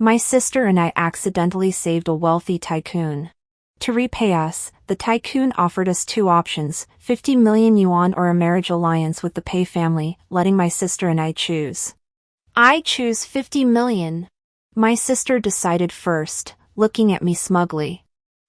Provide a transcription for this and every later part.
My sister and I accidentally saved a wealthy tycoon. To repay us, the tycoon offered us two options, 50 million yuan or a marriage alliance with the Pei family, letting my sister and I choose. I choose 50 million. My sister decided first, looking at me smugly.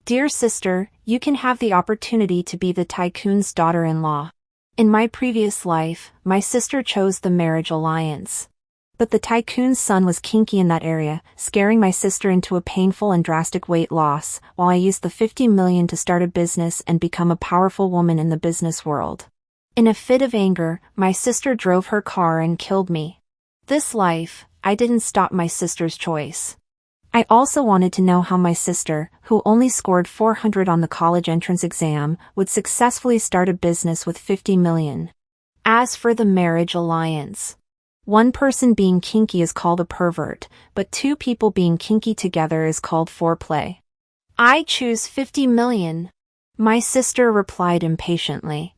Dear sister, you can have the opportunity to be the tycoon's daughter-in-law. In my previous life, my sister chose the marriage alliance. But the tycoon's son was kinky in that area, scaring my sister into a painful and drastic weight loss, while I used the 50 million to start a business and become a powerful woman in the business world. In a fit of anger, my sister drove her car and killed me. This life, I didn't stop my sister's choice. I also wanted to know how my sister, who only scored 400 on the college entrance exam, would successfully start a business with 50 million. As for the marriage alliance, one person being kinky is called a pervert, but two people being kinky together is called foreplay. I choose 50 million. My sister replied impatiently.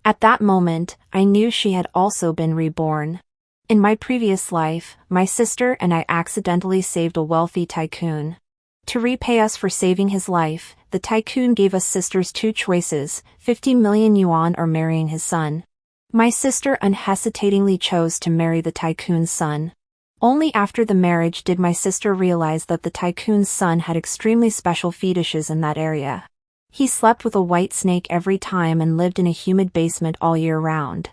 At that moment, I knew she had also been reborn. In my previous life, my sister and I accidentally saved a wealthy tycoon. To repay us for saving his life, the tycoon gave us sisters two choices, 50 million yuan or marrying his son. My sister unhesitatingly chose to marry the tycoon's son. Only after the marriage did my sister realize that the tycoon's son had extremely special fetishes in that area. He slept with a white snake every time and lived in a humid basement all year round.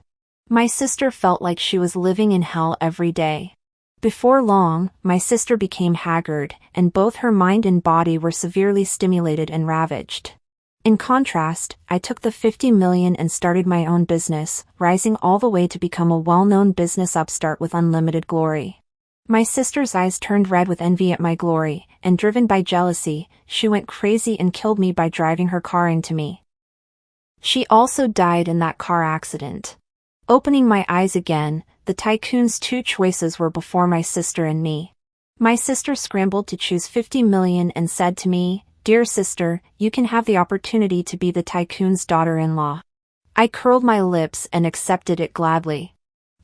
My sister felt like she was living in hell every day. Before long, my sister became haggard, and both her mind and body were severely stimulated and ravaged. In contrast, I took the 50 million and started my own business, rising all the way to become a well-known business upstart with unlimited glory. My sister's eyes turned red with envy at my glory, and driven by jealousy, she went crazy and killed me by driving her car into me. She also died in that car accident. Opening my eyes again, the tycoon's two choices were before my sister and me. My sister scrambled to choose 50 million and said to me, Dear sister, you can have the opportunity to be the tycoon's daughter-in-law. I curled my lips and accepted it gladly.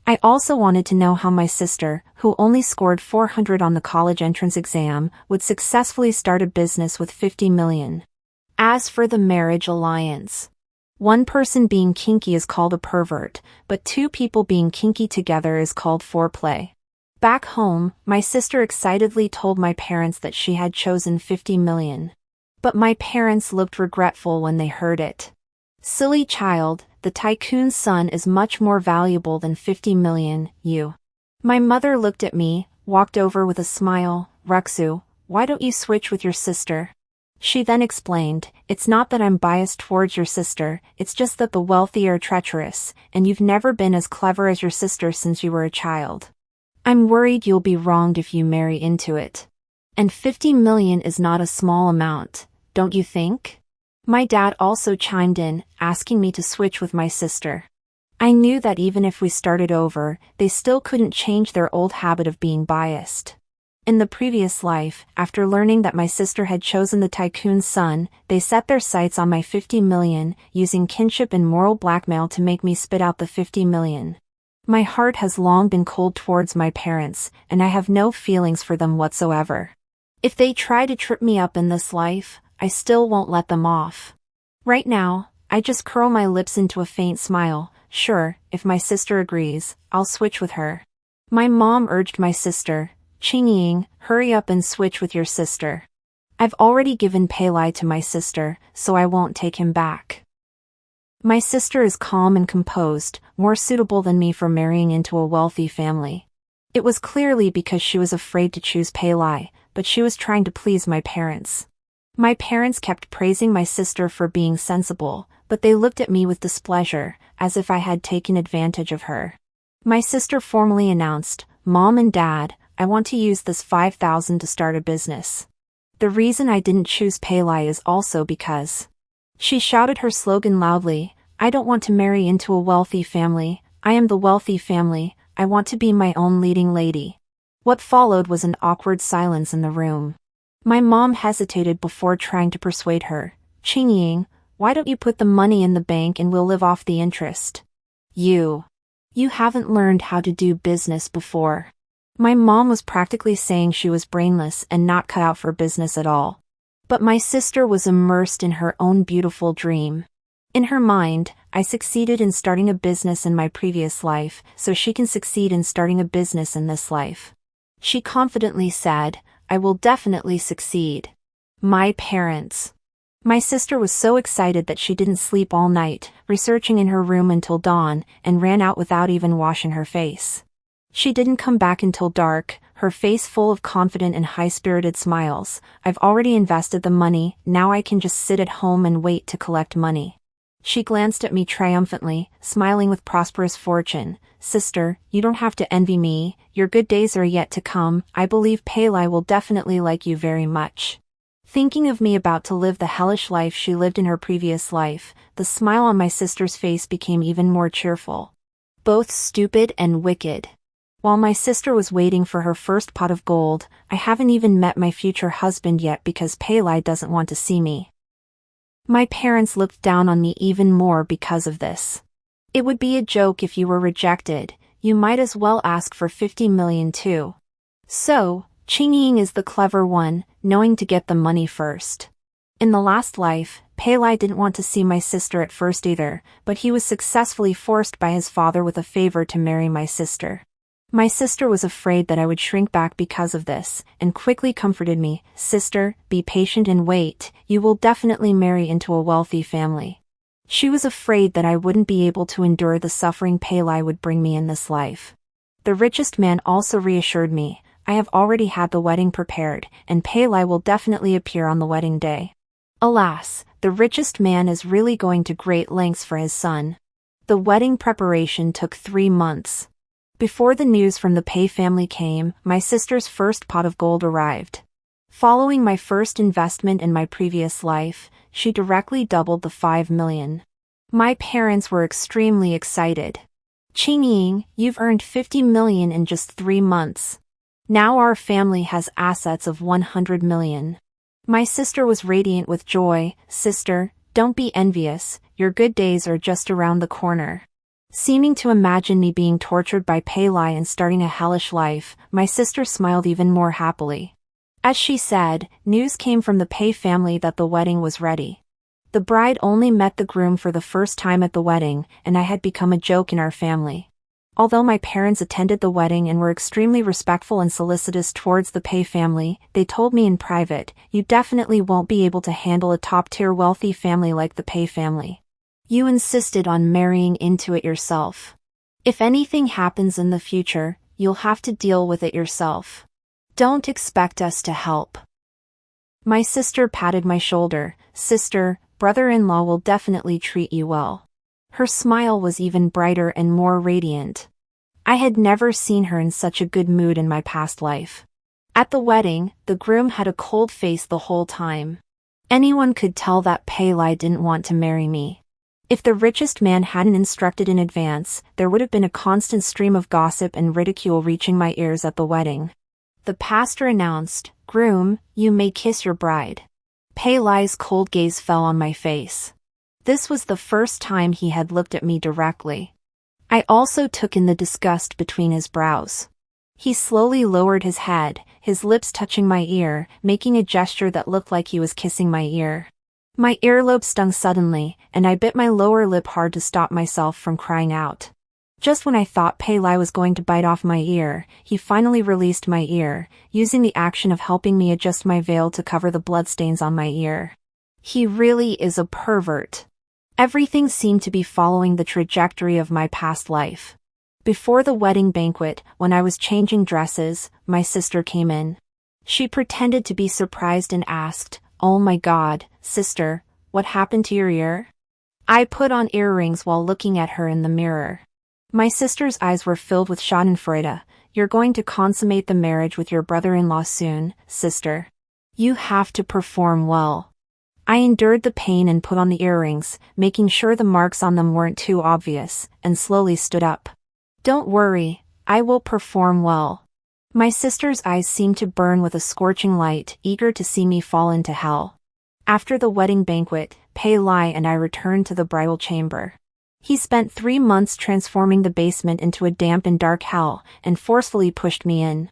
I also wanted to know how my sister, who only scored 400 on the college entrance exam, would successfully start a business with 50 million. As for the marriage alliance, one person being kinky is called a pervert, but two people being kinky together is called foreplay. Back home, my sister excitedly told my parents that she had chosen 50 million. But my parents looked regretful when they heard it. Silly child, the tycoon's son is much more valuable than 50 million, you. My mother looked at me, walked over with a smile, Ruxu, why don't you switch with your sister? She then explained, it's not that I'm biased towards your sister, it's just that the wealthy are treacherous, and you've never been as clever as your sister since you were a child. I'm worried you'll be wronged if you marry into it. And 50 million is not a small amount, don't you think? My dad also chimed in, asking me to switch with my sister. I knew that even if we started over, they still couldn't change their old habit of being biased. In the previous life, after learning that my sister had chosen the tycoon's son, they set their sights on my 50 million, using kinship and moral blackmail to make me spit out the 50 million. My heart has long been cold towards my parents, and I have no feelings for them whatsoever. If they try to trip me up in this life, I still won't let them off. Right now, I just curl my lips into a faint smile. Sure, if my sister agrees, I'll switch with her. My mom urged my sister, Qingying, hurry up and switch with your sister. I've already given Pei Lai to my sister, so I won't take him back. My sister is calm and composed, more suitable than me for marrying into a wealthy family. It was clearly because she was afraid to choose Pei Lai, but she was trying to please my parents. My parents kept praising my sister for being sensible, but they looked at me with displeasure, as if I had taken advantage of her. My sister formally announced, Mom and Dad, I want to use this 5,000 to start a business. The reason I didn't choose Pei Lai is also because she shouted her slogan loudly, I don't want to marry into a wealthy family, I am the wealthy family, I want to be my own leading lady. What followed was an awkward silence in the room. My mom hesitated before trying to persuade her, Qingying, why don't you put the money in the bank and we'll live off the interest? You haven't learned how to do business before. My mom was practically saying she was brainless and not cut out for business at all. But my sister was immersed in her own beautiful dream. In her mind, I succeeded in starting a business in my previous life, so she can succeed in starting a business in this life. She confidently said, "I will definitely succeed." My parents. My sister was so excited that she didn't sleep all night, researching in her room until dawn, and ran out without even washing her face. She didn't come back until dark, her face full of confident and high-spirited smiles. "I've already invested the money, now I can just sit at home and wait to collect money." She glanced at me triumphantly, smiling with prosperous fortune. "Sister, you don't have to envy me, your good days are yet to come. I believe Peli will definitely like you very much." Thinking of me about to live the hellish life she lived in her previous life, the smile on my sister's face became even more cheerful. Both stupid and wicked. While my sister was waiting for her first pot of gold, I haven't even met my future husband yet because Peli doesn't want to see me. My parents looked down on me even more because of this. "It would be a joke if you were rejected, you might as well ask for 50 million too." So, Qingying is the clever one, knowing to get the money first. In the last life, Peli didn't want to see my sister at first either, but he was successfully forced by his father with a favor to marry my sister. My sister was afraid that I would shrink back because of this, and quickly comforted me. "Sister, be patient and wait, you will definitely marry into a wealthy family." She was afraid that I wouldn't be able to endure the suffering Peli would bring me in this life. The richest man also reassured me, "I have already had the wedding prepared, and Peli will definitely appear on the wedding day." Alas, the richest man is really going to great lengths for his son. The wedding preparation took 3 months. Before the news from the Pei family came, my sister's first pot of gold arrived. Following my first investment in my previous life, she directly doubled the 5 million. My parents were extremely excited. "Qingying, you've earned 50 million in just 3 months. Now our family has assets of 100 million. My sister was radiant with joy. "Sister, don't be envious, your good days are just around the corner." Seeming to imagine me being tortured by Peli and starting a hellish life, my sister smiled even more happily. As she said, news came from the Pei family that the wedding was ready. The bride only met the groom for the first time at the wedding, and I had become a joke in our family. Although my parents attended the wedding and were extremely respectful and solicitous towards the Pei family, they told me in private, "You definitely won't be able to handle a top-tier wealthy family like the Pei family. You insisted on marrying into it yourself. If anything happens in the future, you'll have to deal with it yourself. Don't expect us to help." My sister patted my shoulder. "Sister, brother-in-law will definitely treat you well." Her smile was even brighter and more radiant. I had never seen her in such a good mood in my past life. At the wedding, the groom had a cold face the whole time. Anyone could tell that Peli didn't want to marry me. If the richest man hadn't instructed in advance, there would have been a constant stream of gossip and ridicule reaching my ears at the wedding. The pastor announced, "Groom, you may kiss your bride." Peli's cold gaze fell on my face. This was the first time he had looked at me directly. I also took in the disgust between his brows. He slowly lowered his head, his lips touching my ear, making a gesture that looked like he was kissing my ear. My earlobe stung suddenly, and I bit my lower lip hard to stop myself from crying out. Just when I thought Peli was going to bite off my ear, he finally released my ear, using the action of helping me adjust my veil to cover the bloodstains on my ear. He really is a pervert. Everything seemed to be following the trajectory of my past life. Before the wedding banquet, when I was changing dresses, my sister came in. She pretended to be surprised and asked, "Oh my God, sister, what happened to your ear?" I put on earrings while looking at her in the mirror. My sister's eyes were filled with schadenfreude. "You're going to consummate the marriage with your brother-in-law soon, sister. You have to perform well." I endured the pain and put on the earrings, making sure the marks on them weren't too obvious, and slowly stood up. "Don't worry, I will perform well." My sister's eyes seemed to burn with a scorching light, eager to see me fall into hell. After the wedding banquet, Peli and I returned to the bridal chamber. He spent 3 months transforming the basement into a damp and dark hell, and forcefully pushed me in.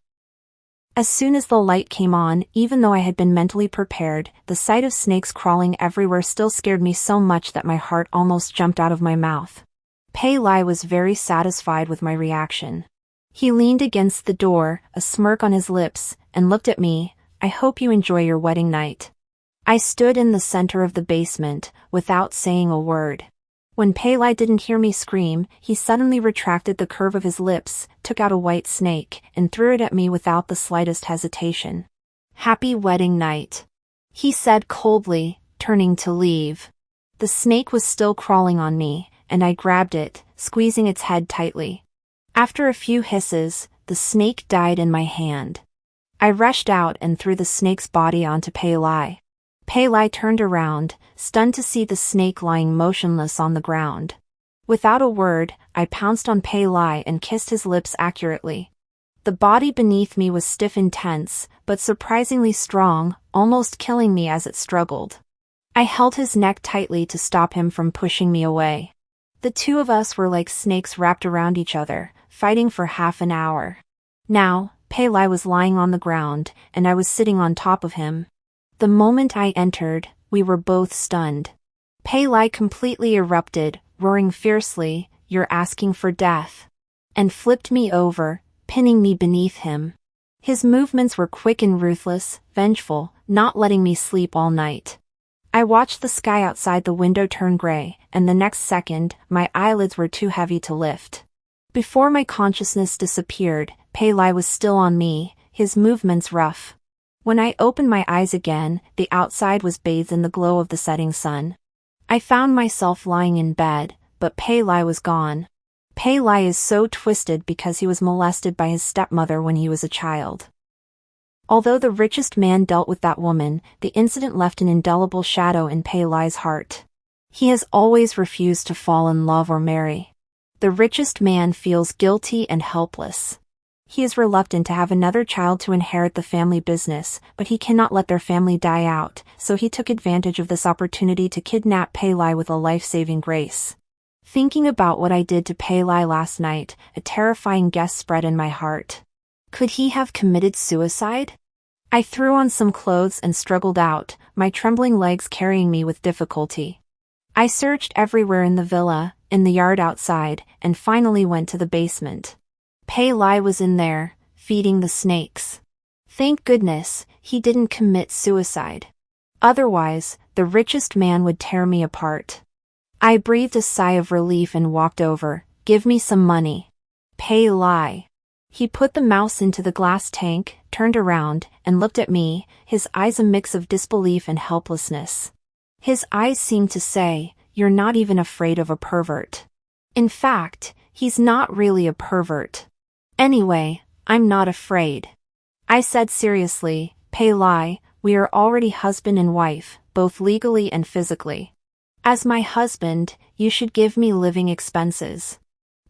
As soon as the light came on, even though I had been mentally prepared, the sight of snakes crawling everywhere still scared me so much that my heart almost jumped out of my mouth. Pei Lai was very satisfied with my reaction. He leaned against the door, a smirk on his lips, and looked at me. "I hope you enjoy your wedding night." I stood in the center of the basement, without saying a word. When Pei Lai didn't hear me scream, he suddenly retracted the curve of his lips, took out a white snake, and threw it at me without the slightest hesitation. "Happy wedding night," he said coldly, turning to leave. The snake was still crawling on me, and I grabbed it, squeezing its head tightly. After a few hisses, the snake died in my hand. I rushed out and threw the snake's body onto Pei Lai. Pei Lai turned around, stunned to see the snake lying motionless on the ground. Without a word, I pounced on Pei Lai and kissed his lips accurately. The body beneath me was stiff and tense, but surprisingly strong, almost killing me as it struggled. I held his neck tightly to stop him from pushing me away. The two of us were like snakes wrapped around each other, fighting for half an hour. Now, Pei Lai was lying on the ground, and I was sitting on top of him. The moment I entered, we were both stunned. Pei Lai completely erupted, roaring fiercely, "You're asking for death," and flipped me over, pinning me beneath him. His movements were quick and ruthless, vengeful, not letting me sleep all night. I watched the sky outside the window turn gray, and the next second, my eyelids were too heavy to lift. Before my consciousness disappeared, Pei Lai was still on me, his movements rough. When I opened my eyes again, the outside was bathed in the glow of the setting sun. I found myself lying in bed, but Pei Lai was gone. Pei Lai is so twisted because he was molested by his stepmother when he was a child. Although the richest man dealt with that woman, the incident left an indelible shadow in Pei Lai's heart. He has always refused to fall in love or marry. The richest man feels guilty and helpless. He is reluctant to have another child to inherit the family business, but he cannot let their family die out, so he took advantage of this opportunity to kidnap Pei Lai with a life-saving grace. Thinking about what I did to Pei Lai last night, a terrifying guess spread in my heart. Could he have committed suicide? I threw on some clothes and struggled out, my trembling legs carrying me with difficulty. I searched everywhere in the villa, in the yard outside, and finally went to the basement. Pei Lai was in there, feeding the snakes. Thank goodness, he didn't commit suicide. Otherwise, the richest man would tear me apart. I breathed a sigh of relief and walked over. "Give me some money." Pei Lai. He put the mouse into the glass tank, turned around, and looked at me, his eyes a mix of disbelief and helplessness. His eyes seemed to say, "You're not even afraid of a pervert." In fact, he's not really a pervert. Anyway, I'm not afraid. I said seriously, "Pei Lai, we are already husband and wife, both legally and physically. As my husband, you should give me living expenses."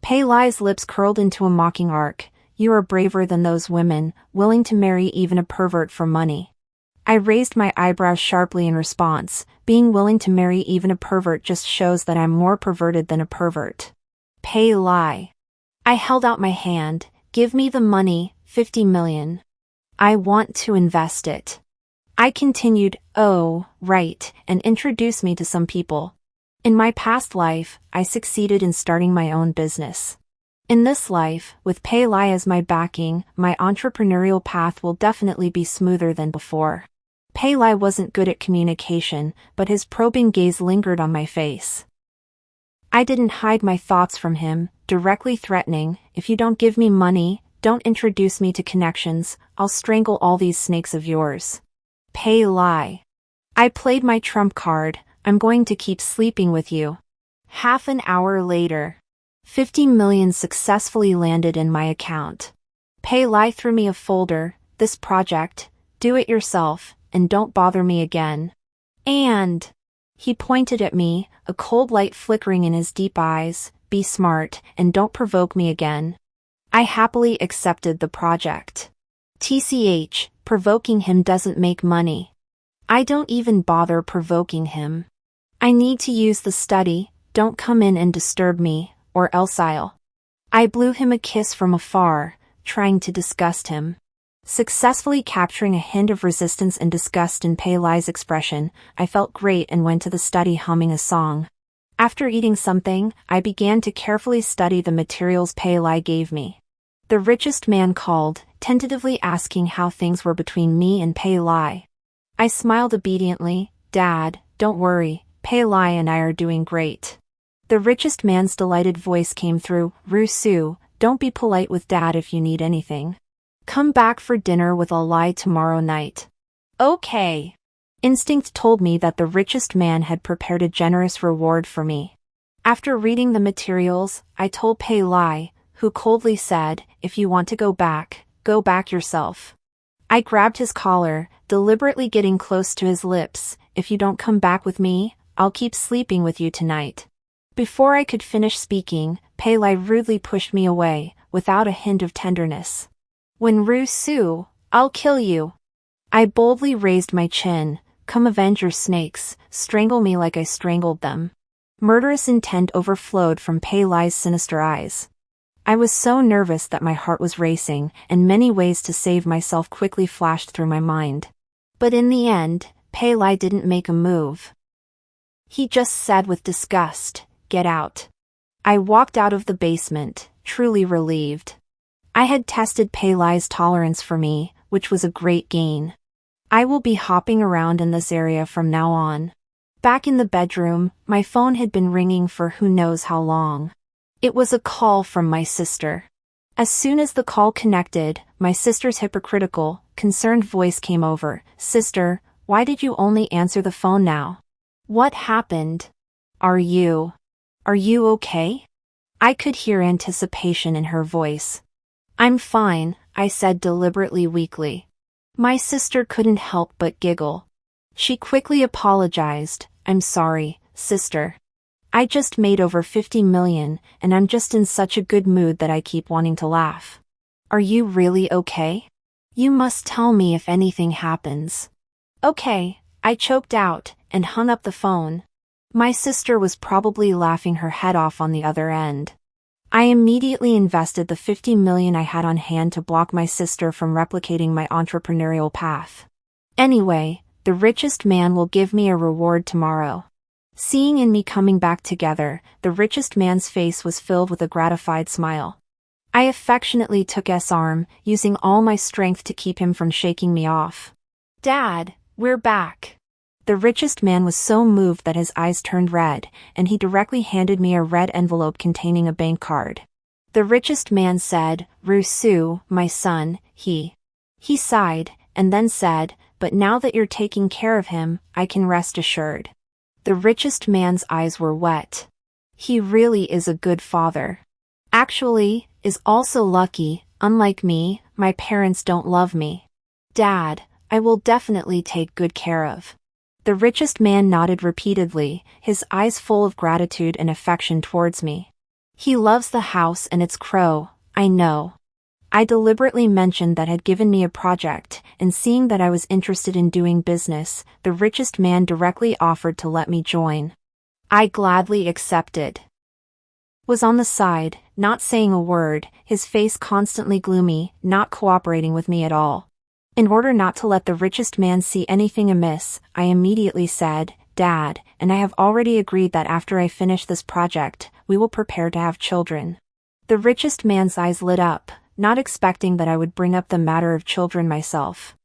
Pei Lai's lips curled into a mocking arc. "You are braver than those women, willing to marry even a pervert for money." I raised my eyebrows sharply in response. Being willing to marry even a pervert just shows that I'm more perverted than a pervert. Pei Lai. I held out my hand. "Give me the money, 50 million. I want to invest it." I continued, "Oh, right, and introduce me to some people. In my past life, I succeeded in starting my own business. In this life, with Pei Lai as my backing, my entrepreneurial path will definitely be smoother than before." Pei Lai wasn't good at communication, but his probing gaze lingered on my face. I didn't hide my thoughts from him, directly threatening, "If you don't give me money, don't introduce me to connections, I'll strangle all these snakes of yours." Pei Lai. I played my trump card. "I'm going to keep sleeping with you." Half an hour later, 50 million successfully landed in my account. Pei Lai threw me a folder. "This project, do it yourself, and don't bother me again." And he pointed at me, a cold light flickering in his deep eyes. "Be smart, and don't provoke me again." I happily accepted the project. TCH, provoking him doesn't make money. I don't even bother provoking him. I need to use the study, don't come in and disturb me, or else I'll. I blew him a kiss from afar, trying to disgust him. Successfully capturing a hint of resistance and disgust in Pei Lai's expression, I felt great and went to the study humming a song. After eating something, I began to carefully study the materials Pei Lai gave me. The richest man called, tentatively asking how things were between me and Pei Lai. I smiled obediently. Dad, don't worry, Pei Lai and I are doing great. The richest man's delighted voice came through. Rusu, don't be polite with Dad if you need anything. Come back for dinner with Lai tomorrow night. Okay. Instinct told me that the richest man had prepared a generous reward for me. After reading the materials, I told Pei Lai, who coldly said, if you want to go back yourself. I grabbed his collar, deliberately getting close to his lips. If you don't come back with me, I'll keep sleeping with you tonight. Before I could finish speaking, Pei Lai rudely pushed me away, without a hint of tenderness. When Rusu, I'll kill you. I boldly raised my chin. Come avenge your snakes, strangle me like I strangled them. Murderous intent overflowed from Pei Lai's sinister eyes. I was so nervous that my heart was racing, and many ways to save myself quickly flashed through my mind. But in the end, Pei Lai didn't make a move. He just said with disgust, get out. I walked out of the basement, truly relieved. I had tested Pei Lai's tolerance for me, which was a great gain. I will be hopping around in this area from now on. Back in the bedroom, my phone had been ringing for who knows how long. It was a call from my sister. As soon as the call connected, my sister's hypocritical, concerned voice came over. Sister, why did you only answer the phone now? What happened? Are you okay? I could hear anticipation in her voice. I'm fine, I said deliberately weakly. My sister couldn't help but giggle. She quickly apologized. I'm sorry, sister. I just made over 50 million, and I'm just in such a good mood that I keep wanting to laugh. Are you really okay? You must tell me if anything happens. Okay, I choked out, and hung up the phone. My sister was probably laughing her head off on the other end. I immediately invested the 50 million I had on hand to block my sister from replicating my entrepreneurial path. Anyway, the richest man will give me a reward tomorrow. Seeing and me coming back together, the richest man's face was filled with a gratified smile. I affectionately took S' arm, using all my strength to keep him from shaking me off. Dad, we're back. The richest man was so moved that his eyes turned red, and he directly handed me a red envelope containing a bank card. The richest man said, Rusu, my son, he sighed, and then said, but now that you're taking care of him, I can rest assured. The richest man's eyes were wet. He really is a good father. Actually, is also lucky. Unlike me, my parents don't love me. Dad, I will definitely take good care of. The richest man nodded repeatedly, his eyes full of gratitude and affection towards me. He loves the house and its crow, I know. I deliberately mentioned that had given me a project, and seeing that I was interested in doing business, the richest man directly offered to let me join. I gladly accepted. Was on the side, not saying a word, his face constantly gloomy, not cooperating with me at all. In order not to let the richest man see anything amiss, I immediately said, Dad, and I have already agreed that after I finish this project, we will prepare to have children. The richest man's eyes lit up, not expecting that I would bring up the matter of children myself.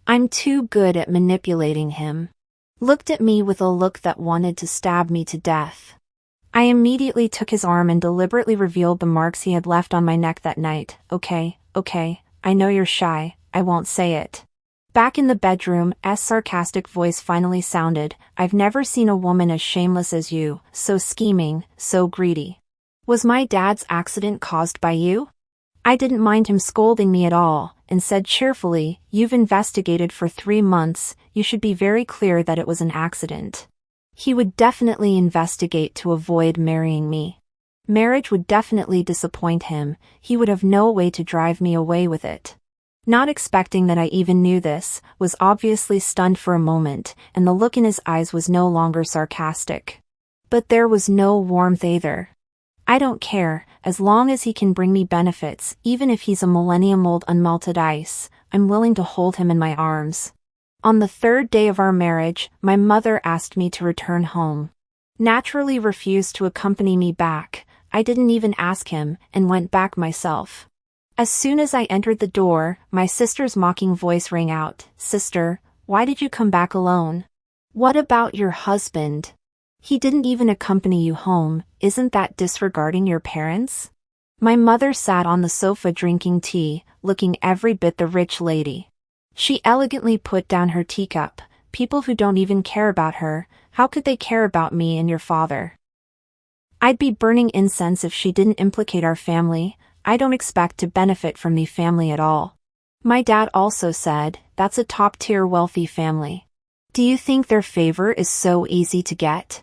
I'm too good at manipulating him. Looked at me with a look that wanted to stab me to death. I immediately took his arm and deliberately revealed the marks he had left on my neck that night. Okay, I know you're shy, I won't say it. Back in the bedroom, S' sarcastic voice finally sounded, I've never seen a woman as shameless as you, so scheming, so greedy. Was my dad's accident caused by you? I didn't mind him scolding me at all, and said cheerfully, You've investigated for 3 months, you should be very clear that it was an accident. He would definitely investigate to avoid marrying me. Marriage would definitely disappoint him, he would have no way to drive me away with it. Not expecting that I even knew this, was obviously stunned for a moment, and the look in his eyes was no longer sarcastic. But there was no warmth either. I don't care, as long as he can bring me benefits, even if he's a millennium-old unmelted ice, I'm willing to hold him in my arms. On the third day of our marriage, my mother asked me to return home. Naturally refused to accompany me back. I didn't even ask him, and went back myself. As soon as I entered the door, my sister's mocking voice rang out, "Sister, why did you come back alone? What about your husband? He didn't even accompany you home, isn't that disregarding your parents?" My mother sat on the sofa drinking tea, looking every bit the rich lady. She elegantly put down her teacup. People who don't even care about her, how could they care about me and your father? I'd be burning incense if she didn't implicate our family. I don't expect to benefit from the family at all. My dad also said, that's a top-tier wealthy family. Do you think their favor is so easy to get?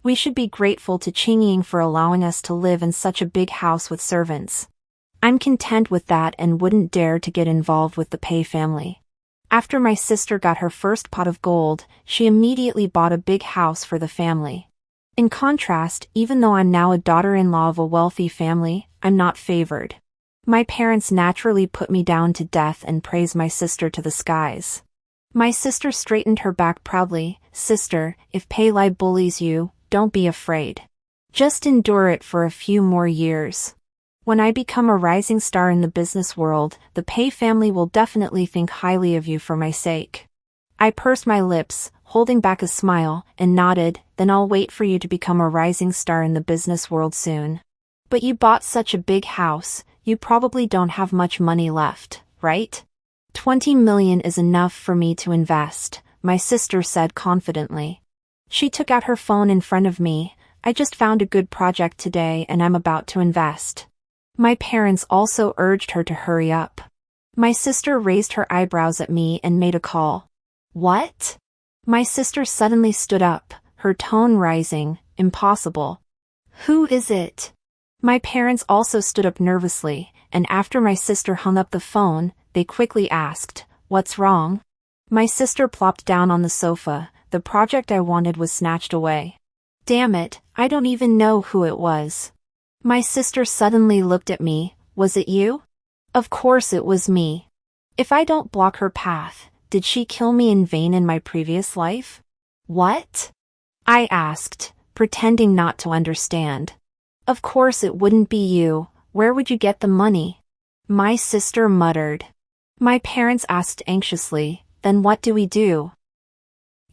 We should be grateful to Qingying for allowing us to live in such a big house with servants. I'm content with that and wouldn't dare to get involved with the Pei family. After my sister got her first pot of gold, she immediately bought a big house for the family. In contrast, even though I'm now a daughter-in-law of a wealthy family, I'm not favored. My parents naturally put me down to death and praise my sister to the skies. My sister straightened her back proudly. "Sister, if Pei Lai bullies you, don't be afraid. Just endure it for a few more years. When I become a rising star in the business world, the Pei family will definitely think highly of you for my sake." I pursed my lips, holding back a smile, and nodded, "Then I'll wait for you to become a rising star in the business world soon. But you bought such a big house, you probably don't have much money left, right? 20 million is enough for me to invest," my sister said confidently. She took out her phone in front of me. "I just found a good project today and I'm about to invest." My parents also urged her to hurry up. My sister raised her eyebrows at me and made a call. "What?" My sister suddenly stood up, her tone rising. "Impossible." "Who is it?" My parents also stood up nervously, and after my sister hung up the phone, they quickly asked, "What's wrong?" My sister plopped down on the sofa. The project I wanted was snatched away. "Damn it, I don't even know who it was." My sister suddenly looked at me. "Was it you?" Of course it was me. If I don't block her path, did she kill me in vain in my previous life? "What?" I asked, pretending not to understand. "Of course it wouldn't be you. Where would you get the money?" My sister muttered. My parents asked anxiously, "Then what do we do?"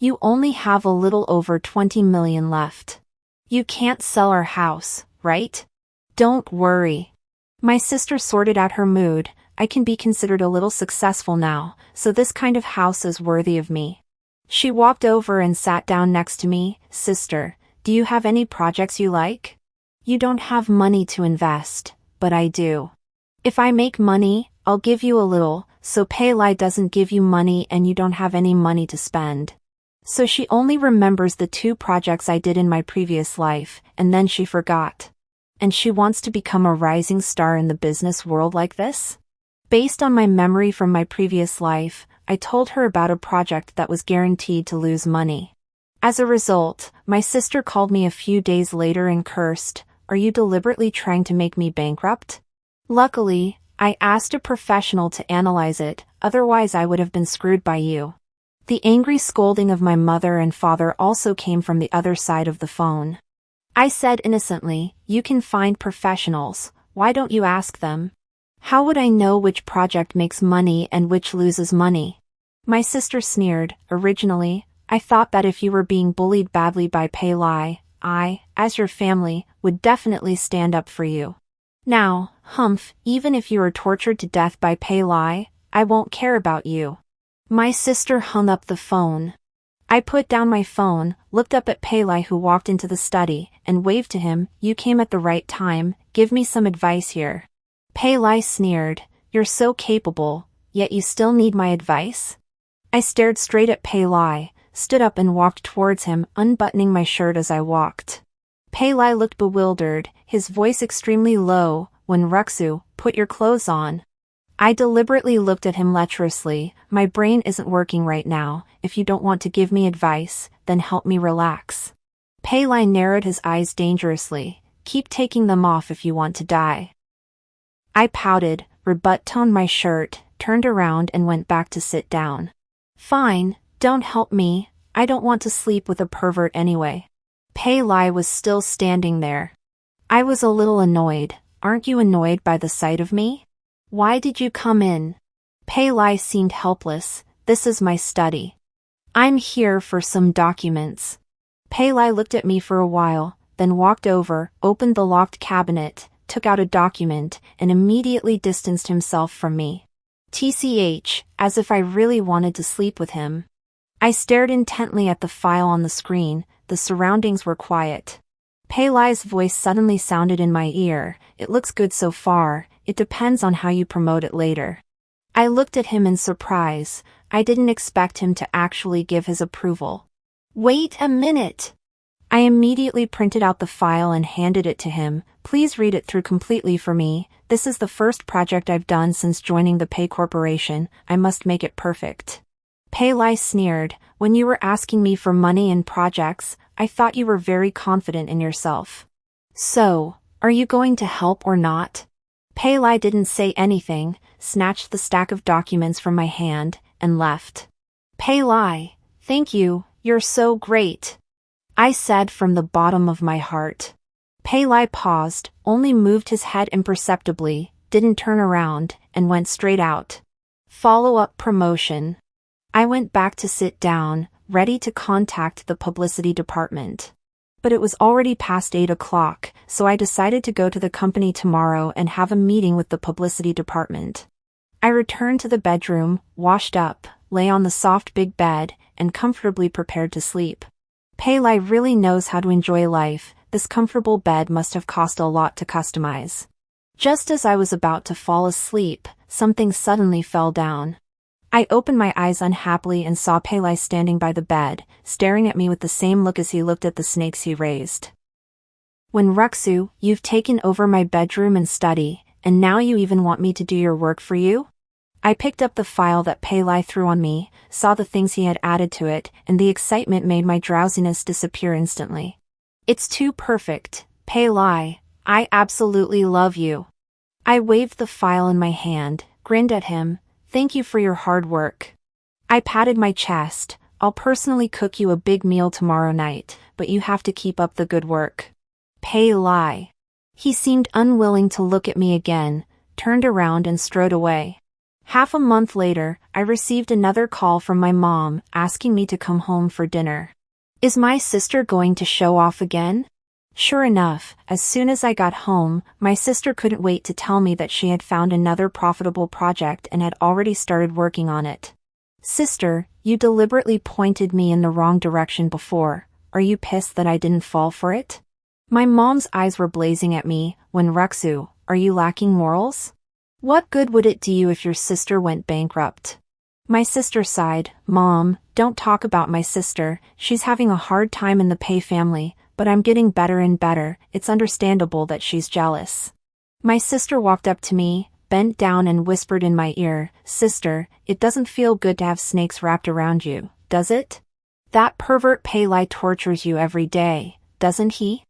"You only have a little over 20 million left. You can't sell our house, right?" "Don't worry." My sister sorted out her mood. "I can be considered a little successful now, so this kind of house is worthy of me." She walked over and sat down next to me. "Sister, do you have any projects you like? You don't have money to invest, but I do. If I make money, I'll give you a little, so Pei Lai doesn't give you money and you don't have any money to spend." So she only remembers the 2 projects I did in my previous life, and then she forgot. And she wants to become a rising star in the business world like this? Based on my memory from my previous life, I told her about a project that was guaranteed to lose money. As a result, my sister called me a few days later and cursed, "Are you deliberately trying to make me bankrupt?" Luckily, I asked a professional to analyze it, otherwise I would have been screwed by you. The angry scolding of my mother and father also came from the other side of the phone. I said innocently, "You can find professionals, why don't you ask them? How would I know which project makes money and which loses money?" My sister sneered. "Originally, I thought that if you were being bullied badly by Pei Lai, I, as your family, would definitely stand up for you. Now, humph, even if you are tortured to death by Pei Lai, I won't care about you." My sister hung up the phone. I put down my phone, looked up at Pei Lai who walked into the study, and waved to him. "You came at the right time, give me some advice here." Pei Lai sneered, "You're so capable, yet you still need my advice?" I stared straight at Pei Lai, stood up and walked towards him, unbuttoning my shirt as I walked. Pei Lai looked bewildered, his voice extremely low. "When Ruxu, put your clothes on." I deliberately looked at him lecherously. "My brain isn't working right now. If you don't want to give me advice, then help me relax." Pei Lai narrowed his eyes dangerously. Keep taking them off if you want to die. I pouted, rebut-toned my shirt, turned around and went back to sit down. Fine, don't help me, I don't want to sleep with a pervert anyway. Pei Lai was still standing there. I was a little annoyed. Aren't you annoyed by the sight of me? Why did you come in? Pei Lai seemed helpless. This is my study. I'm here for some documents. Pei Lai looked at me for a while, then walked over, opened the locked cabinet, took out a document, and immediately distanced himself from me. TCH, as if I really wanted to sleep with him. I stared intently at the file on the screen. The surroundings were quiet. Pei Lai's voice suddenly sounded in my ear. It looks good so far, it depends on how you promote it later. I looked at him in surprise. I didn't expect him to actually give his approval. Wait a minute. I immediately printed out the file and handed it to him. Please read it through completely for me. This is the first project I've done since joining the Pei Corporation. I must make it perfect. Pei Lai sneered. When you were asking me for money and projects, I thought you were very confident in yourself. So, are you going to help or not? Pei Lai didn't say anything, snatched the stack of documents from my hand, and left. Pei Lai, thank you, you're so great. I said from the bottom of my heart. Pei Lai paused, only moved his head imperceptibly, didn't turn around, and went straight out. Follow-up promotion. I went back to sit down, ready to contact the publicity department. But it was already past 8 o'clock, so I decided to go to the company tomorrow and have a meeting with the publicity department. I returned to the bedroom, washed up, lay on the soft big bed, and comfortably prepared to sleep. Pei Lai really knows how to enjoy life. This comfortable bed must have cost a lot to customize. Just as I was about to fall asleep, something suddenly fell down. I opened my eyes unhappily and saw Pei Lai standing by the bed, staring at me with the same look as he looked at the snakes he raised. When Ruxu, you've taken over my bedroom and study, and now you even want me to do your work for you? I picked up the file that Pei Lai threw on me, saw the things he had added to it, and the excitement made my drowsiness disappear instantly. It's too perfect, Pei Lai, I absolutely love you. I waved the file in my hand, grinned at him. Thank you for your hard work. I patted my chest. I'll personally cook you a big meal tomorrow night, but you have to keep up the good work. Pei Lai. He seemed unwilling to look at me again, turned around and strode away. Half a month later, I received another call from my mom, asking me to come home for dinner. Is my sister going to show off again? Sure enough, as soon as I got home, my sister couldn't wait to tell me that she had found another profitable project and had already started working on it. Sister, you deliberately pointed me in the wrong direction before. Are you pissed that I didn't fall for it? My mom's eyes were blazing at me. When Ruxu, are you lacking morals? What good would it do you if your sister went bankrupt? My sister sighed. Mom, don't talk about my sister. She's having a hard time in the Pei family. But I'm getting better and better. It's understandable that she's jealous. My sister walked up to me, bent down and whispered in my ear, Sister, it doesn't feel good to have snakes wrapped around you, does it? That pervert Pei Lai tortures you every day, doesn't he?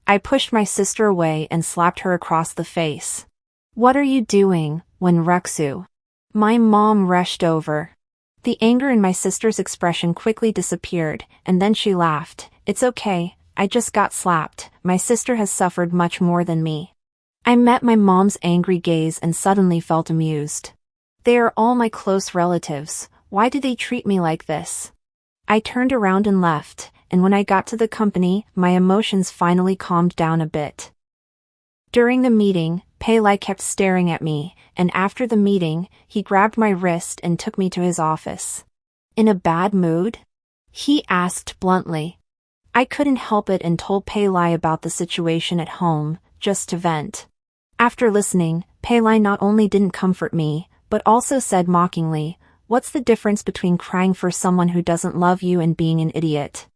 I pushed my sister away and slapped her across the face. What are you doing, Wen Ruxu? My mom rushed over. The anger in my sister's expression quickly disappeared, and then she laughed. It's okay. I just got slapped. My sister has suffered much more than me. I met my mom's angry gaze and suddenly felt amused. They are all my close relatives. Why do they treat me like this? I turned around and left, and when I got to the company, my emotions finally calmed down a bit. During the meeting, Pei Lai kept staring at me, and after the meeting, he grabbed my wrist and took me to his office. In a bad mood? He asked bluntly. I couldn't help it and told Pei Lai about the situation at home, just to vent. After listening, Pei Lai not only didn't comfort me, but also said mockingly, What's the difference between crying for someone who doesn't love you and being an idiot?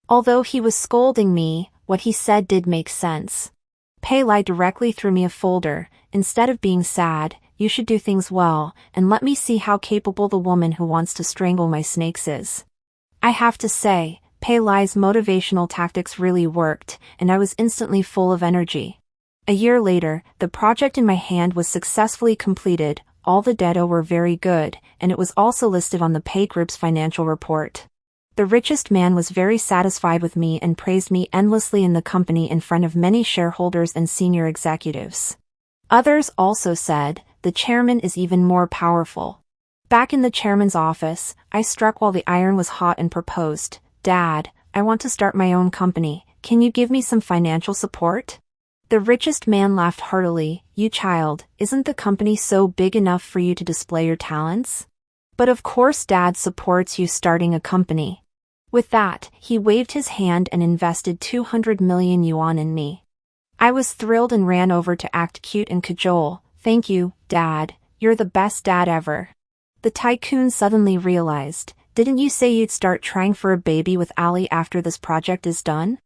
Although he was scolding me, what he said did make sense. Pei Lai directly threw me a folder. Instead of being sad, you should do things well, and let me see how capable the woman who wants to strangle my snakes is. I have to say, Pei Lai's motivational tactics really worked, and I was instantly full of energy. A year later, the project in my hand was successfully completed, all the data were very good, and it was also listed on the Pei Group's financial report. The richest man was very satisfied with me and praised me endlessly in the company in front of many shareholders and senior executives. Others also said, the chairman is even more powerful. Back in the chairman's office, I struck while the iron was hot and proposed, "Dad, I want to start my own company, can you give me some financial support?" The richest man laughed heartily, "You child, isn't the company so big enough for you to display your talents? But of course Dad supports you starting a company." With that, he waved his hand and invested 200 million yuan in me. I was thrilled and ran over to act cute and cajole, "Thank you, Dad, you're the best dad ever." The tycoon suddenly realized, "Didn't you say you'd start trying for a baby with Ali after this project is done?"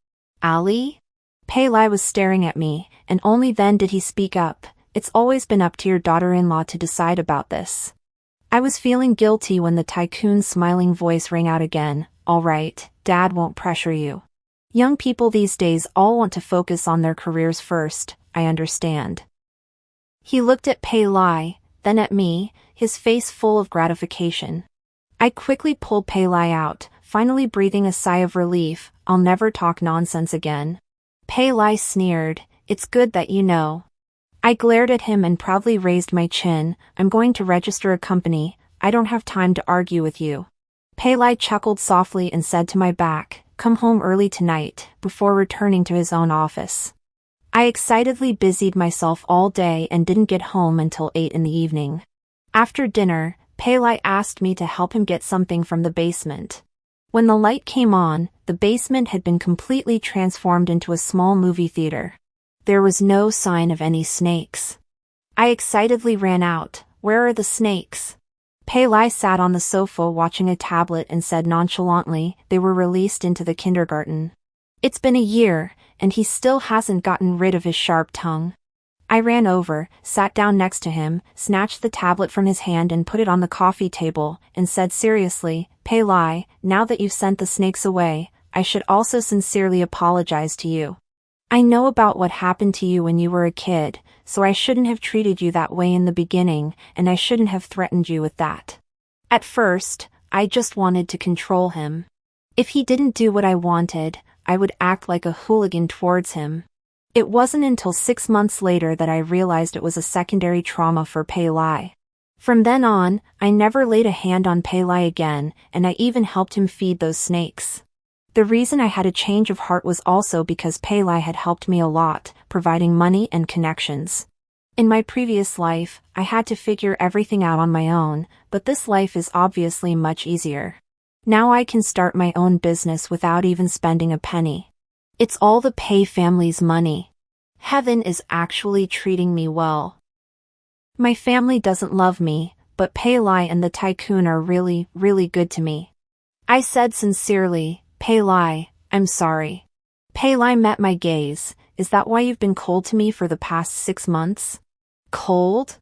"Ali?" Pei Lai was staring at me, and only then did he speak up, "It's always been up to your daughter-in-law to decide about this." I was feeling guilty when the tycoon's smiling voice rang out again, "All right, Dad won't pressure you. Young people these days all want to focus on their careers first, I understand." He looked at Pei Lai, then at me, his face full of gratification. I quickly pulled Pei Lai out, finally breathing a sigh of relief, "I'll never talk nonsense again." Pei Lai sneered, "It's good that you know." I glared at him and proudly raised my chin, "I'm going to register a company, I don't have time to argue with you." Pei Lai chuckled softly and said to my back, "Come home early tonight," before returning to his own office. I excitedly busied myself all day and didn't get home until 8 in the evening. After dinner, Pei Lai asked me to help him get something from the basement. When the light came on, the basement had been completely transformed into a small movie theater. There was no sign of any snakes. I excitedly ran out, "Where are the snakes?" Pei Lai sat on the sofa watching a tablet and said nonchalantly, "They were released into the kindergarten." It's been a year, and he still hasn't gotten rid of his sharp tongue. I ran over, sat down next to him, snatched the tablet from his hand and put it on the coffee table, and said seriously, "Pei Lai, now that you've sent the snakes away, I should also sincerely apologize to you. I know about what happened to you when you were a kid, so I shouldn't have treated you that way in the beginning, and I shouldn't have threatened you with that. At first, I just wanted to control him. If he didn't do what I wanted, I would act like a hooligan towards him." It wasn't until 6 months later that I realized it was a secondary trauma for Pei Lai. From then on, I never laid a hand on Pei Lai again, and I even helped him feed those snakes. The reason I had a change of heart was also because Pei Lai had helped me a lot, providing money and connections. In my previous life, I had to figure everything out on my own, but this life is obviously much easier. Now I can start my own business without even spending a penny. It's all the Pei family's money. Heaven is actually treating me well. My family doesn't love me, but Pei Lai and the tycoon are really, really good to me. I said sincerely, "Pei Lai, I'm sorry." Pei Lai met my gaze, "Is that why you've been cold to me for the past 6 months? Cold?"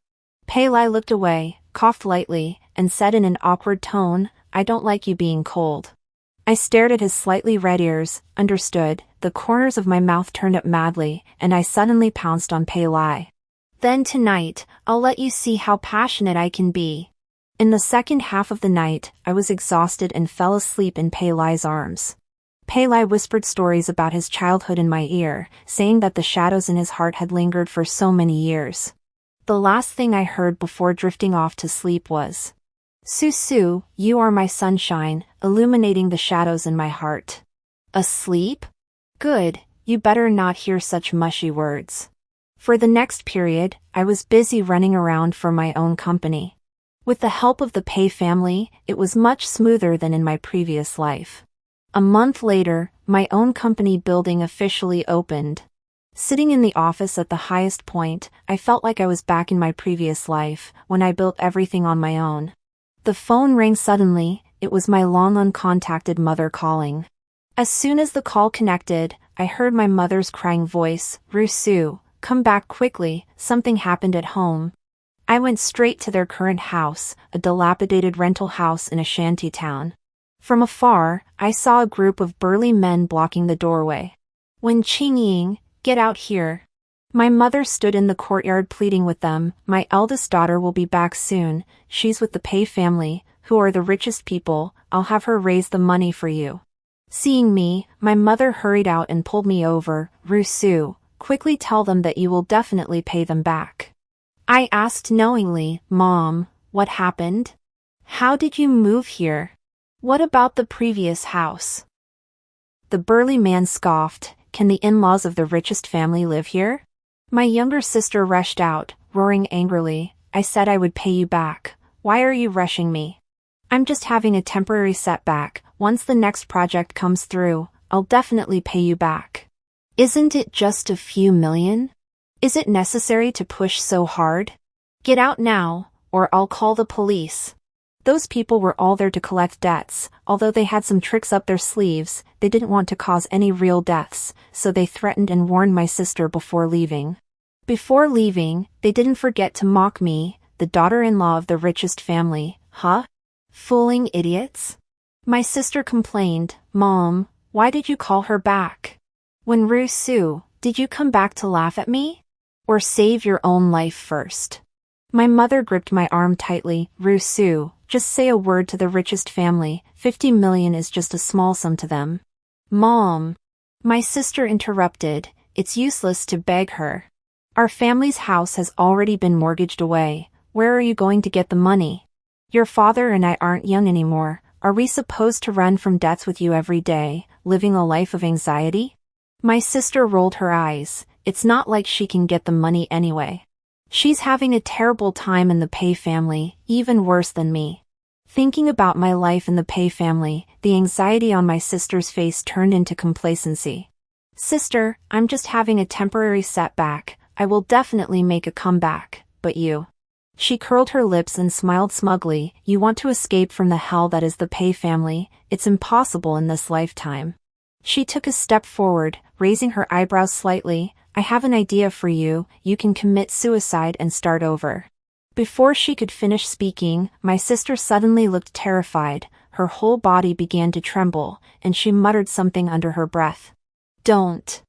Pei Lai looked away, coughed lightly, and said in an awkward tone, "I don't like you being cold." I stared at his slightly red ears, understood, the corners of my mouth turned up madly, and I suddenly pounced on Pei Lai. "Then tonight, I'll let you see how passionate I can be." In the second half of the night, I was exhausted and fell asleep in Pei Lai's arms. Pei Lai whispered stories about his childhood in my ear, saying that the shadows in his heart had lingered for so many years. The last thing I heard before drifting off to sleep was, "Su, you are my sunshine, illuminating the shadows in my heart." Asleep? Good, you better not hear such mushy words. For the next period, I was busy running around for my own company. With the help of the Pei family, it was much smoother than in my previous life. A month later, my own company building officially opened. Sitting in the office at the highest point, I felt like I was back in my previous life, when I built everything on my own. The phone rang suddenly, it was my long uncontacted mother calling. As soon as the call connected, I heard my mother's crying voice, "Rusu, come back quickly, something happened at home." I went straight to their current house, a dilapidated rental house in a shanty town. From afar, I saw a group of burly men blocking the doorway. Wen Qingying, get out here. My mother stood in the courtyard pleading with them. My eldest daughter will be back soon. She's with the Pei family, who are the richest people. I'll have her raise the money for you. Seeing me, my mother hurried out and pulled me over. Rusu, quickly tell them that you will definitely pay them back. I asked knowingly, Mom, what happened? How did you move here? What about the previous house? The burly man scoffed. Can the in-laws of the richest family live here? My younger sister rushed out, roaring angrily. I said I would pay you back. Why are you rushing me? I'm just having a temporary setback. Once the next project comes through, I'll definitely pay you back. Isn't it just a few million? Is it necessary to push so hard? Get out now, or I'll call the police. Those people were all there to collect debts. Although they had some tricks up their sleeves, they didn't want to cause any real deaths, so they threatened and warned my sister before leaving. Before leaving, they didn't forget to mock me, the daughter-in-law of the richest family. Huh? Fooling idiots? My sister complained, Mom, why did you call her back? When Rusu, did you come back to laugh at me? Or save your own life first? My mother gripped my arm tightly. Rusu, just say a word to the richest family. 50 million is just a small sum to them. Mom. My sister interrupted. It's useless to beg her. Our family's house has already been mortgaged away. Where are you going to get the money? Your father and I aren't young anymore. Are we supposed to run from debts with you every day, living a life of anxiety? My sister rolled her eyes. It's not like she can get the money anyway. She's having a terrible time in the Pei family, even worse than me. Thinking about my life in the Pei family, the anxiety on my sister's face turned into complacency. Sister, I'm just having a temporary setback. I will definitely make a comeback, but you. She curled her lips and smiled smugly. You want to escape from the hell that is the Pei family? It's impossible in this lifetime. She took a step forward, raising her eyebrows slightly. I have an idea for you. You can commit suicide and start over. Before she could finish speaking, my sister suddenly looked terrified. Her whole body began to tremble, and she muttered something under her breath. Don't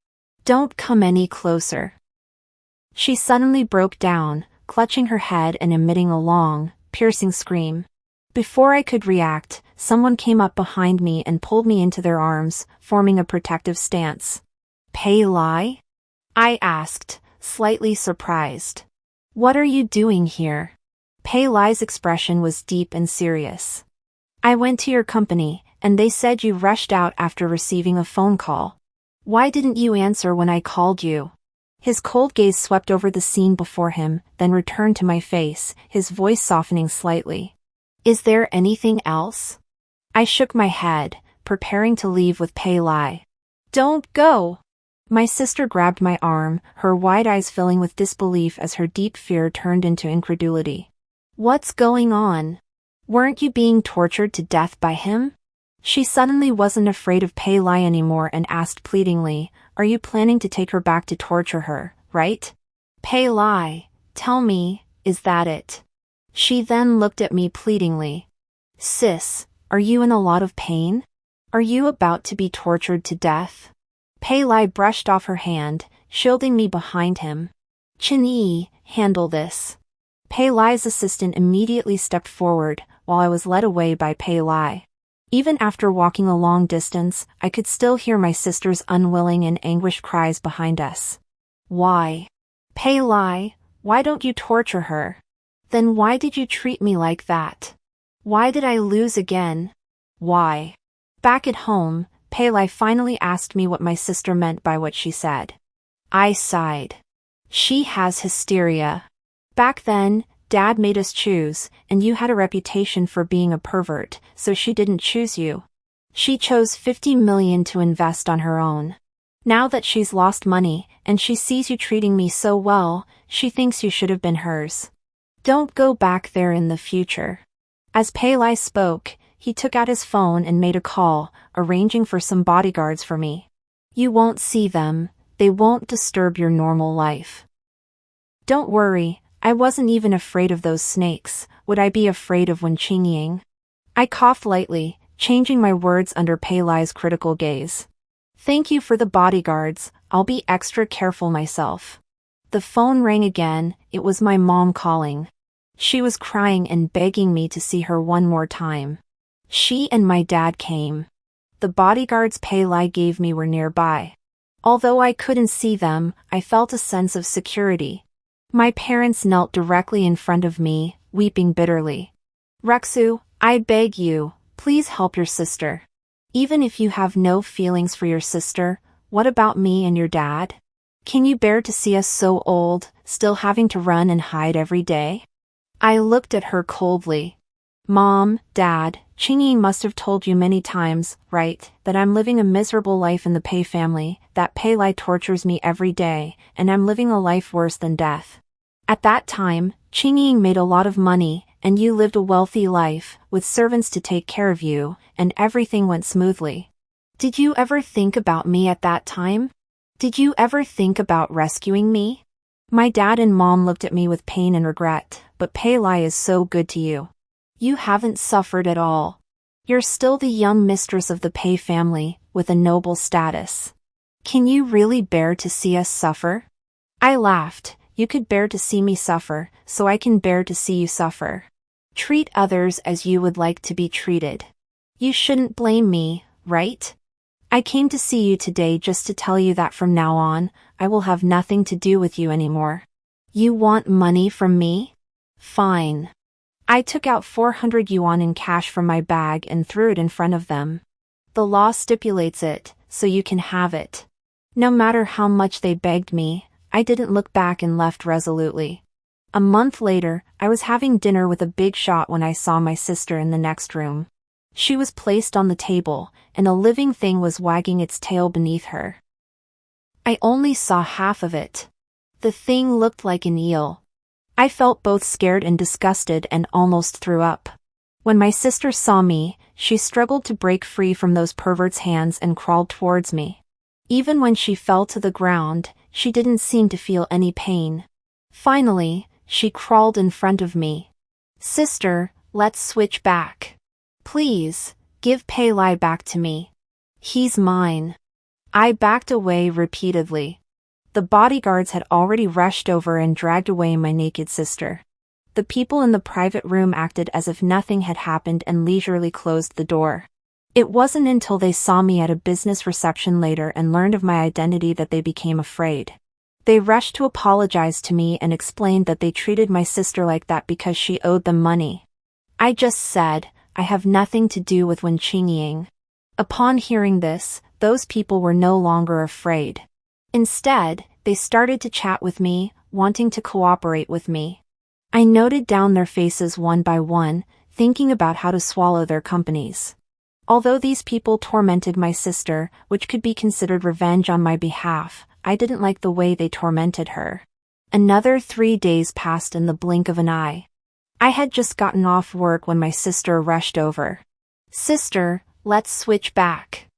come any closer. She suddenly broke down, clutching her head and emitting a long, piercing scream. Before I could react, someone came up behind me and pulled me into their arms, forming a protective stance. Pei Lai? I asked, slightly surprised. What are you doing here? Pei Lai's expression was deep and serious. I went to your company, and they said you rushed out after receiving a phone call. Why didn't you answer when I called you? His cold gaze swept over the scene before him, then returned to my face, his voice softening slightly. Is there anything else? I shook my head, preparing to leave with Pei Lai. Don't go! My sister grabbed my arm, her wide eyes filling with disbelief as her deep fear turned into incredulity. What's going on? Weren't you being tortured to death by him? She suddenly wasn't afraid of Pei Lai anymore and asked pleadingly, Are you planning to take her back to torture her, right? Pei Lai, tell me, is that it? She then looked at me pleadingly. Sis, are you in a lot of pain? Are you about to be tortured to death? Pei Lai brushed off her hand, shielding me behind him. Chen Yi, handle this. Pei Lai's assistant immediately stepped forward, while I was led away by Pei Lai. Even after walking a long distance, I could still hear my sister's unwilling and anguished cries behind us. Why? Pei Lai, why don't you torture her? Then why did you treat me like that? Why did I lose again? Why? Back at home, Pei Lai finally asked me what my sister meant by what she said. I sighed. She has hysteria. Back then, Dad made us choose, and you had a reputation for being a pervert, so she didn't choose you. She chose 50 million to invest on her own. Now that she's lost money, and she sees you treating me so well, she thinks you should have been hers. Don't go back there in the future. As Pei Lai spoke, he took out his phone and made a call, arranging for some bodyguards for me. You won't see them, they won't disturb your normal life. Don't worry, I wasn't even afraid of those snakes. Would I be afraid of Wen Qingying? I coughed lightly, changing my words under Paylai's critical gaze. Thank you for the bodyguards, I'll be extra careful myself. The phone rang again, it was my mom calling. She was crying and begging me to see her one more time. She and my dad came. The bodyguards Paylai gave me were nearby. Although I couldn't see them, I felt a sense of security. My parents knelt directly in front of me, weeping bitterly. Rexu, I beg you, please help your sister. Even if you have no feelings for your sister, what about me and your dad? Can you bear to see us so old, still having to run and hide every day? I looked at her coldly. Mom, Dad, Chingy must have told you many times, right, that I'm living a miserable life in the Pei family, that Paylai tortures me every day, and I'm living a life worse than death. At that time, Chingy made a lot of money, and you lived a wealthy life, with servants to take care of you, and everything went smoothly. Did you ever think about me at that time? Did you ever think about rescuing me? My dad and mom looked at me with pain and regret, but Paylai is so good to you. You haven't suffered at all. You're still the young mistress of the Pei family, with a noble status. Can you really bear to see us suffer? I laughed. You could bear to see me suffer, so I can bear to see you suffer. Treat others as you would like to be treated. You shouldn't blame me, right? I came to see you today just to tell you that from now on, I will have nothing to do with you anymore. You want money from me? Fine. I took out 400 yuan in cash from my bag and threw it in front of them. The law stipulates it, so you can have it. No matter how much they begged me, I didn't look back and left resolutely. A month later, I was having dinner with a big shot when I saw my sister in the next room. She was placed on the table, and a living thing was wagging its tail beneath her. I only saw half of it. The thing looked like an eel. I felt both scared and disgusted and almost threw up. When my sister saw me, she struggled to break free from those perverts' hands and crawled towards me. Even when she fell to the ground, she didn't seem to feel any pain. Finally, she crawled in front of me. Sister, let's switch back. Please, give Paylai back to me. He's mine. I backed away repeatedly. The bodyguards had already rushed over and dragged away my naked sister. The people in the private room acted as if nothing had happened and leisurely closed the door. It wasn't until they saw me at a business reception later and learned of my identity that they became afraid. They rushed to apologize to me and explained that they treated my sister like that because she owed them money. I just said, I have nothing to do with Wen Qingying. Upon hearing this, those people were no longer afraid. Instead, they started to chat with me, wanting to cooperate with me. I noted down their faces one by one, thinking about how to swallow their companies. Although these people tormented my sister, which could be considered revenge on my behalf, I didn't like the way they tormented her. Another 3 days passed in the blink of an eye. I had just gotten off work when my sister rushed over. Sister, let's switch back.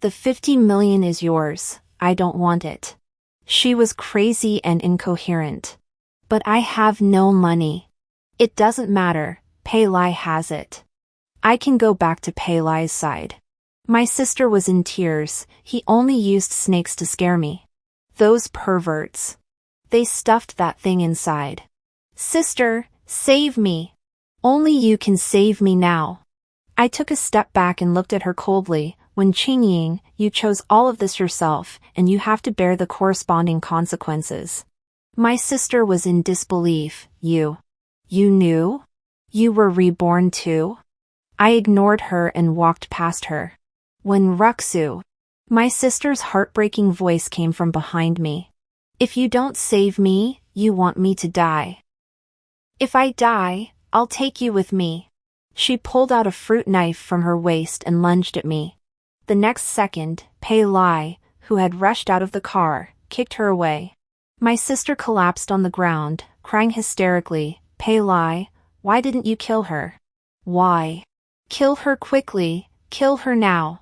The 50 million is yours, I don't want it. She was crazy and incoherent. But I have no money. It doesn't matter, Paylai has it. I can go back to Paylai's side. My sister was in tears, he only used snakes to scare me. Those perverts. They stuffed that thing inside. Sister, save me. Only you can save me now. I took a step back and looked at her coldly. Wen Qingying, you chose all of this yourself, and you have to bear the corresponding consequences. My sister was in disbelief. You knew? You were reborn too? I ignored her and walked past her. When Ruxu. My sister's heartbreaking voice came from behind me. If you don't save me, you want me to die. If I die, I'll take you with me. She pulled out a fruit knife from her waist and lunged at me. The next second, Paylai, who had rushed out of the car, kicked her away. My sister collapsed on the ground, crying hysterically. Paylai, why didn't you kill her? Why? Kill her quickly, kill her now.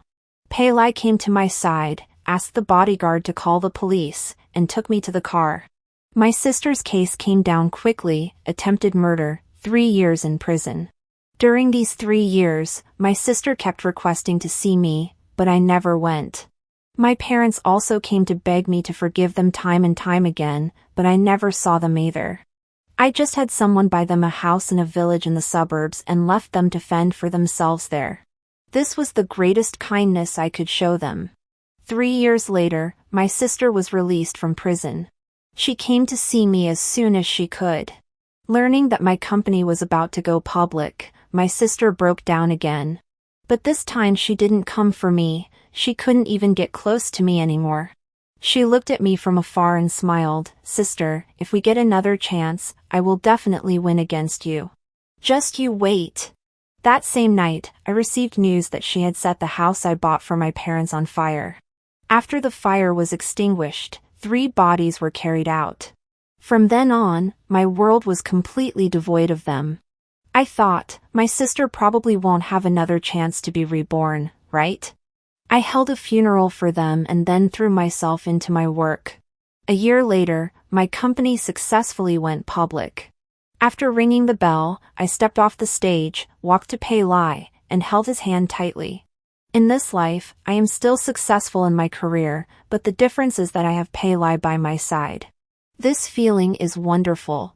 Paylai came to my side, asked the bodyguard to call the police, and took me to the car. My sister's case came down quickly, attempted murder, 3 years in prison. During these 3 years, my sister kept requesting to see me, but I never went. My parents also came to beg me to forgive them time and time again, but I never saw them either. I just had someone buy them a house in a village in the suburbs and left them to fend for themselves there. This was the greatest kindness I could show them. 3 years later, my sister was released from prison. She came to see me as soon as she could. Learning that my company was about to go public, my sister broke down again. But this time she didn't come for me, she couldn't even get close to me anymore. She looked at me from afar and smiled, "Sister, if we get another chance, I will definitely win against you. Just you wait." That same night, I received news that she had set the house I bought for my parents on fire. After the fire was extinguished, 3 bodies were carried out. From then on, my world was completely devoid of them. I thought, my sister probably won't have another chance to be reborn, right? I held a funeral for them and then threw myself into my work. A year later, my company successfully went public. After ringing the bell, I stepped off the stage, walked to Pei Lai, and held his hand tightly. In this life, I am still successful in my career, but the difference is that I have Pei Lai by my side. This feeling is wonderful.